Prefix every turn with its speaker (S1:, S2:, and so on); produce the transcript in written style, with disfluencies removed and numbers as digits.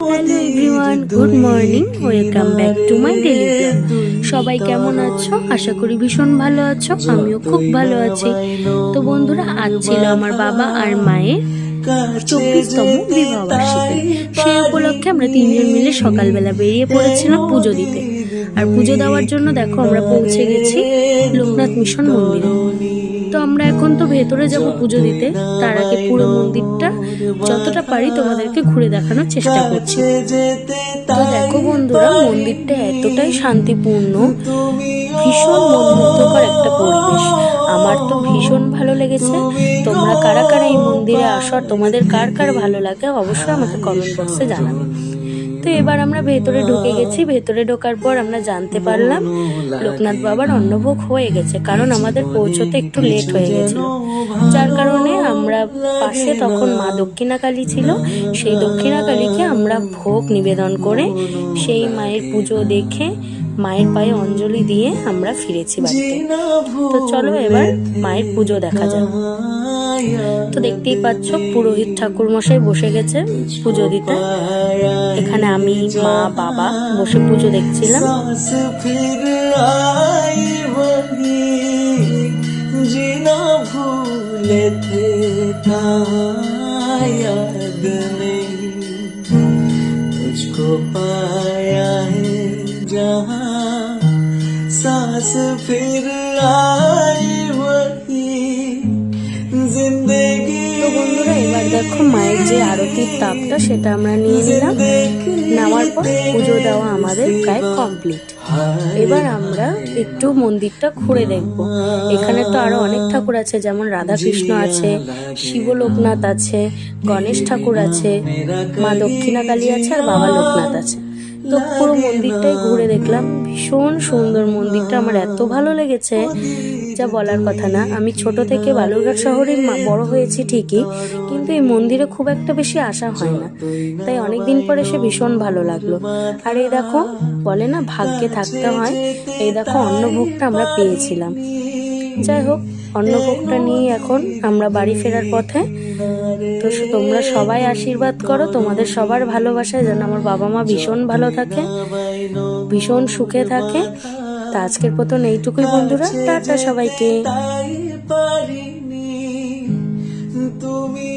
S1: Hello everyone, good morning, welcome back to my daily blog. সবাই কেমন আছো? আশা করি ভীষণ ভালো আছো। আমিও খুব ভালো আছি। তো বন্ধুরা, আজ ছিল আমার বাবা আর মায়ের 24তম বিবাহবার্ষিকী। সেই উপলক্ষে আমরা তিনজন মিলে সকালবেলা বেরিয়ে পড়েছিলাম পুজো দিতে। আর পুজো দেওয়ার জন্য দেখো আমরা পৌঁছে গেছি লোকনাথ মিশন মন্দিরে। তো আমরা এখন তো ভেতরে যাব পুজো দিতে, তার আগে পুরো মন্দিরটা যতটা পারি তোমাদেরকে ঘুরে দেখানোর চেষ্টা করছি। তো দেখো বন্ধুরা, মন্দিরটা এতটাই শান্তিপূর্ণ, ভীষণ মনমুগ্ধকর একটা পরিবেশ। আমার তো ভীষণ ভালো লেগেছে। তোমরা কারা কারা এই মন্দিরে আসো আর তোমাদের কার কার ভালো লাগে অবশ্যই আমাকে কমেন্ট বক্সে জানাবে। তো এবার আমরা ভেতরে ঢুকে গেছি। ভেতরে ঢোকার পর আমরা জানতে পারলাম লোকনাথ বাবার অন্নভোগ হয়ে গেছে, কারণ আমাদের পৌঁছতে একটু লেট হয়ে গেছিল। যার কারণে আমরা পাশে তখন মা দক্ষিণাকালী ছিল, সেই দক্ষিণাকালীকে আমরা ভোগ নিবেদন করে সেই মায়ের পুজো দেখে মায়ের পায়ে অঞ্জলি দিয়ে আমরা ফিরেছি বাড়িতে। তো চলো এবার মায়ের পুজো দেখা যাক। তো দেখতেই পাচ্ছ পুরোহিত ঠাকুর মশাই বসে গেছে পুজো দিতে। এখানে আমি, মা, বাবা বসে পুজো দেখছিলাম।
S2: सांस फिर आई वही जिंदगी।
S1: তো বন্ধুরা, এবার দেখো মায়ের যে আরতির তাপটা সেটা আমরা নিয়ে নিলাম। নেওয়ার পর পুজো দেওয়া আমাদের প্রায় কমপ্লিট। এবার আমরা একটু মন্দিরটা ঘুরে দেখব। এখানে তো আরো অনেক ঠাকুর আছে, যেমন রাধা কৃষ্ণ আছে, শিব লোকনাথ আছে, গণেশ ঠাকুর আছে, মা দক্ষিণাকালী আছে আর বাবা লোকনাথ আছে। তো পুরো মন্দিরটাই ঘুরে দেখলাম। ভীষণ সুন্দর মন্দিরটা, আমার এত ভালো লেগেছে যা বলার কথা না। আমি ছোট থেকে বালুরঘাট শহরে বড় হয়েছি ঠিকই, কিন্তু এই মন্দিরে খুব একটা বেশি আসা হয় না, তাই অনেকদিন পরে এসে ভীষণ ভালো লাগলো। আর এই দেখো, বলে না ভাগ্যে থাকতে হয়, এই দেখো অন্নভোগটা আমরা পেয়েছিলাম। যাই হোক, অন্নভোগটা নিয়ে এখন আমরা বাড়ি ফেরার পথে। তো তোমরা সবাই আশীর্বাদ করো, তোমাদের সবার ভালোবাসায় যেন আমার বাবা মা ভীষণ ভালো থাকে, ভীষণ সুখে থাকে। তা আজকের মতন এইটুকুই বন্ধুরা, টাটা সবাইকে।
S2: তুমি